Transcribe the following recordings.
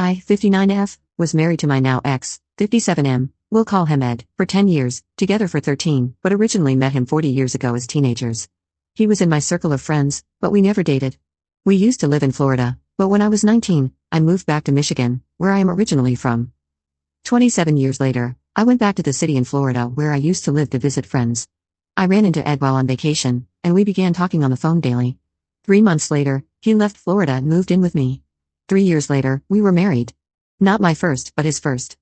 I, 59F, was married to my now ex, 57M, we'll call him Ed, for 10 years, together for 13, but originally met him 40 years ago as teenagers. He was in my circle of friends, but we never dated. We used to live in Florida, but when I was 19, I moved back to Michigan, where I am originally from. 27 years later, I went back to the city in Florida where I used to live to visit friends. I ran into Ed while on vacation, and we began talking on the phone daily. 3 months later, he left Florida and moved in with me. 3 years later, we were married. Not my first, but his first.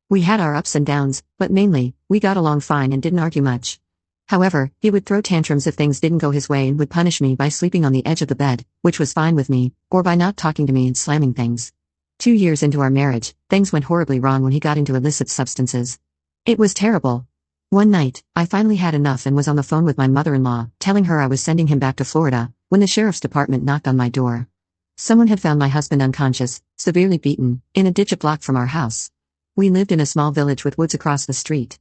We had our ups and downs, but mainly, we got along fine and didn't argue much. However, he would throw tantrums if things didn't go his way and would punish me by sleeping on the edge of the bed, which was fine with me, or by not talking to me and slamming things. 2 years into our marriage, things went horribly wrong when he got into illicit substances. It was terrible. One night, I finally had enough and was on the phone with my mother-in-law, telling her I was sending him back to Florida, when the sheriff's department knocked on my door. Someone had found my husband unconscious, severely beaten, in a ditch a block from our house. We lived in a small village with woods across the street.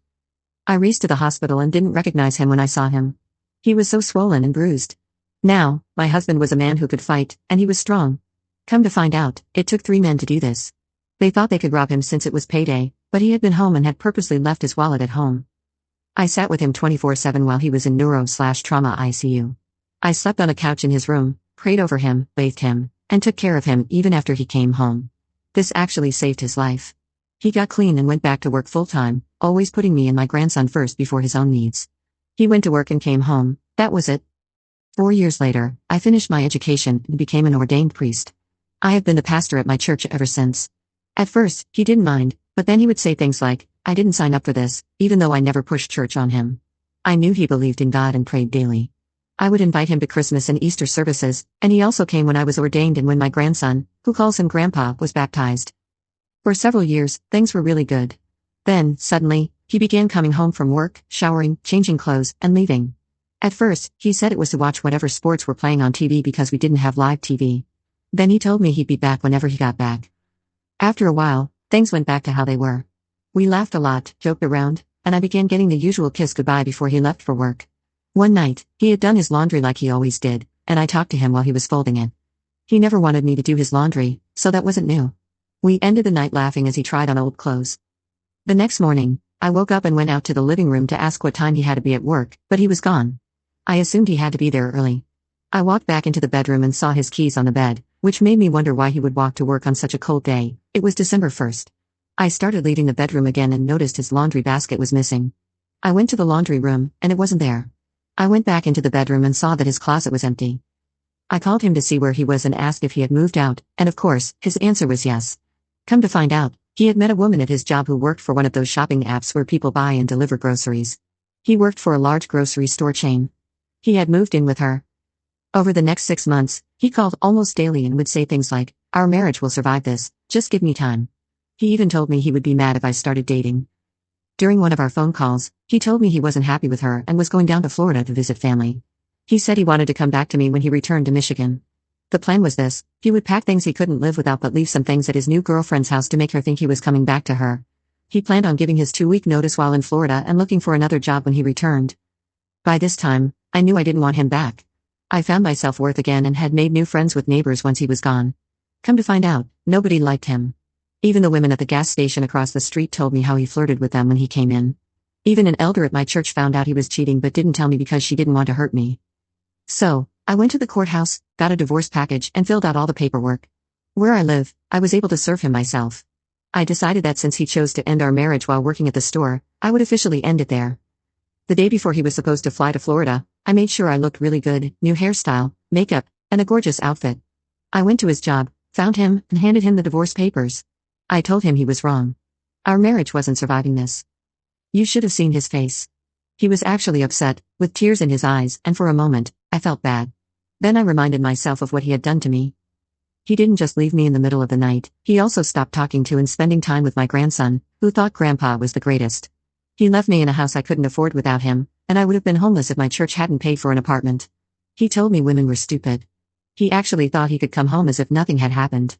I raced to the hospital and didn't recognize him when I saw him. He was so swollen and bruised. Now, my husband was a man who could fight, and he was strong. Come to find out, it took 3 men to do this. They thought they could rob him since it was payday, but he had been home and had purposely left his wallet at home. I sat with him 24/7 while he was in neuro/trauma ICU. I slept on a couch in his room, prayed over him, bathed him, and took care of him even after he came home. This actually saved his life. He got clean and went back to work full-time, always putting me and my grandson first before his own needs. He went to work and came home, that was it. 4 years later, I finished my education and became an ordained priest. I have been the pastor at my church ever since. At first, he didn't mind, but then he would say things like, I didn't sign up for this, even though I never pushed church on him. I knew he believed in God and prayed daily. I would invite him to Christmas and Easter services, and he also came when I was ordained and when my grandson, who calls him Grandpa, was baptized. For several years, things were really good. Then, suddenly, he began coming home from work, showering, changing clothes, and leaving. At first, he said it was to watch whatever sports were playing on TV because we didn't have live TV. Then he told me he'd be back whenever he got back. After a while, things went back to how they were. We laughed a lot, joked around, and I began getting the usual kiss goodbye before he left for work. One night, he had done his laundry like he always did, and I talked to him while he was folding it. He never wanted me to do his laundry, so that wasn't new. We ended the night laughing as he tried on old clothes. The next morning, I woke up and went out to the living room to ask what time he had to be at work, but he was gone. I assumed he had to be there early. I walked back into the bedroom and saw his keys on the bed, which made me wonder why he would walk to work on such a cold day. It was December 1st. I started leaving the bedroom again and noticed his laundry basket was missing. I went to the laundry room, and it wasn't there. I went back into the bedroom and saw that his closet was empty. I called him to see where he was and asked if he had moved out, and of course, his answer was yes. Come to find out, he had met a woman at his job who worked for one of those shopping apps where people buy and deliver groceries. He worked for a large grocery store chain. He had moved in with her. Over the next 6 months, he called almost daily and would say things like, our marriage will survive this, just give me time. He even told me he would be mad if I started dating. During one of our phone calls, he told me he wasn't happy with her and was going down to Florida to visit family. He said he wanted to come back to me when he returned to Michigan. The plan was this, he would pack things he couldn't live without but leave some things at his new girlfriend's house to make her think he was coming back to her. He planned on giving his 2-week notice while in Florida and looking for another job when he returned. By this time, I knew I didn't want him back. I found my self-worth again and had made new friends with neighbors once he was gone. Come to find out, nobody liked him. Even the women at the gas station across the street told me how he flirted with them when he came in. Even an elder at my church found out he was cheating but didn't tell me because she didn't want to hurt me. So, I went to the courthouse, got a divorce package and filled out all the paperwork. Where I live, I was able to serve him myself. I decided that since he chose to end our marriage while working at the store, I would officially end it there. The day before he was supposed to fly to Florida, I made sure I looked really good, new hairstyle, makeup, and a gorgeous outfit. I went to his job, found him, and handed him the divorce papers. I told him he was wrong. Our marriage wasn't surviving this. You should have seen his face. He was actually upset, with tears in his eyes, and for a moment, I felt bad. Then I reminded myself of what he had done to me. He didn't just leave me in the middle of the night, he also stopped talking to and spending time with my grandson, who thought Grandpa was the greatest. He left me in a house I couldn't afford without him, and I would have been homeless if my church hadn't paid for an apartment. He told me women were stupid. He actually thought he could come home as if nothing had happened.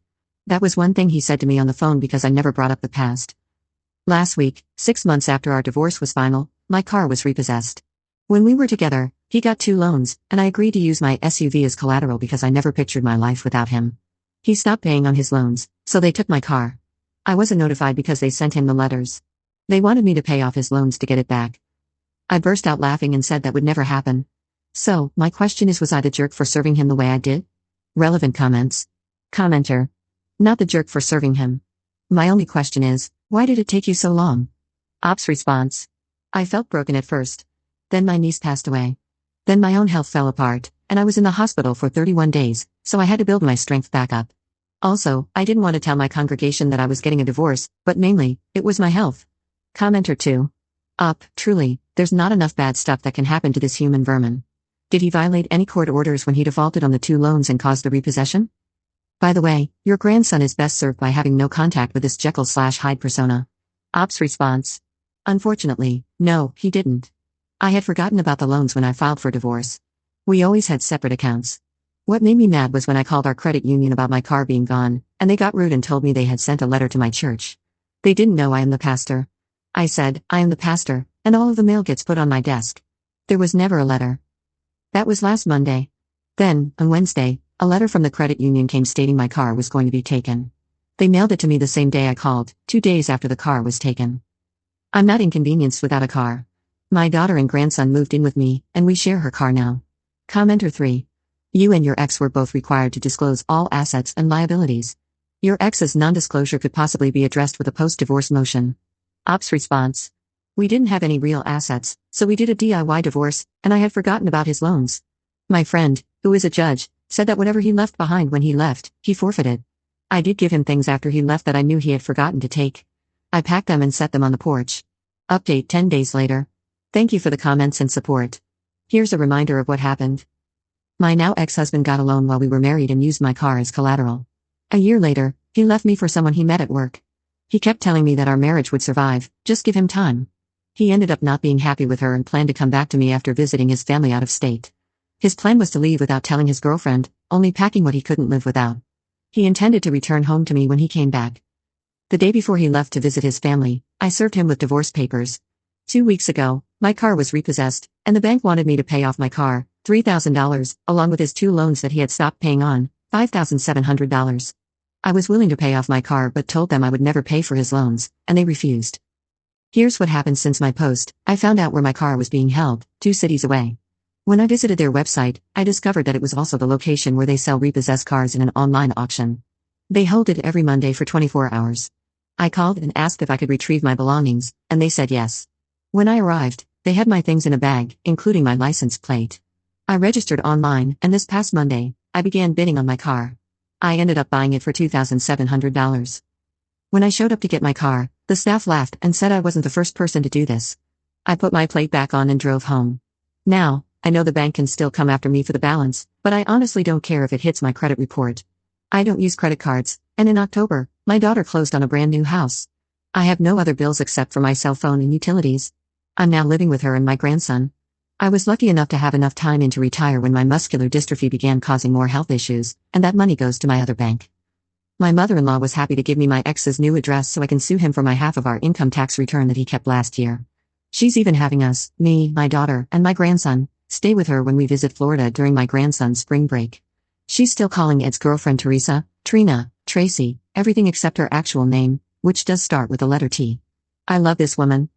That was one thing he said to me on the phone because I never brought up the past. Last week, 6 months after our divorce was final, my car was repossessed. When we were together, he got 2 loans, and I agreed to use my SUV as collateral because I never pictured my life without him. He stopped paying on his loans, so they took my car. I wasn't notified because they sent him the letters. They wanted me to pay off his loans to get it back. I burst out laughing and said that would never happen. So, my question is, was I the jerk for serving him the way I did? Relevant comments. Commenter. Not the jerk for serving him. My only question is, why did it take you so long? Ops response. I felt broken at first. Then my niece passed away. Then my own health fell apart, and I was in the hospital for 31 days, so I had to build my strength back up. Also, I didn't want to tell my congregation that I was getting a divorce, but mainly, it was my health. Commenter 2. Truly, there's not enough bad stuff that can happen to this human vermin. Did he violate any court orders when he defaulted on the 2 loans and caused the repossession? By the way, your grandson is best served by having no contact with this Jekyll/Hyde persona. Ops response. Unfortunately, no, he didn't. I had forgotten about the loans when I filed for divorce. We always had separate accounts. What made me mad was when I called our credit union about my car being gone, and they got rude and told me they had sent a letter to my church. They didn't know I am the pastor. I said, I am the pastor, and all of the mail gets put on my desk. There was never a letter. That was last Monday. Then, on Wednesday, a letter from the credit union came stating my car was going to be taken. They mailed it to me the same day I called, 2 days after the car was taken. I'm not inconvenienced without a car. My daughter and grandson moved in with me, and we share her car now. Commenter 3. You and your ex were both required to disclose all assets and liabilities. Your ex's non-disclosure could possibly be addressed with a post-divorce motion. Ops response. We didn't have any real assets, so we did a DIY divorce, and I had forgotten about his loans. My friend, who is a judge, said that whatever he left behind when he left, he forfeited. I did give him things after he left that I knew he had forgotten to take. I packed them and set them on the porch. Update 10 days later. Thank you for the comments and support. Here's a reminder of what happened. My now ex-husband got a loan while we were married and used my car as collateral. A year later, he left me for someone he met at work. He kept telling me that our marriage would survive, just give him time. He ended up not being happy with her and planned to come back to me after visiting his family out of state. His plan was to leave without telling his girlfriend, only packing what he couldn't live without. He intended to return home to me when he came back. The day before he left to visit his family, I served him with divorce papers. 2 weeks ago, my car was repossessed, and the bank wanted me to pay off my car, $3,000, along with his 2 loans that he had stopped paying on, $5,700. I was willing to pay off my car but told them I would never pay for his loans, and they refused. Here's what happened since my post. I found out where my car was being held, 2 cities away. When I visited their website, I discovered that it was also the location where they sell repossessed cars in an online auction. They hold it every Monday for 24 hours. I called and asked if I could retrieve my belongings, and they said yes. When I arrived, they had my things in a bag, including my license plate. I registered online, and this past Monday, I began bidding on my car. I ended up buying it for $2,700. When I showed up to get my car, the staff laughed and said I wasn't the first person to do this. I put my plate back on and drove home. Now, I know the bank can still come after me for the balance, but I honestly don't care if it hits my credit report. I don't use credit cards, and in October, my daughter closed on a brand new house. I have no other bills except for my cell phone and utilities. I'm now living with her and my grandson. I was lucky enough to have enough time in to retire when my muscular dystrophy began causing more health issues, and that money goes to my other bank. My mother-in-law was happy to give me my ex's new address so I can sue him for my half of our income tax return that he kept last year. She's even having us, me, my daughter, and my grandson, stay with her when we visit Florida during my grandson's spring break. She's still calling Ed's girlfriend Teresa, Trina, Tracy, everything except her actual name, which does start with the letter T. I love this woman,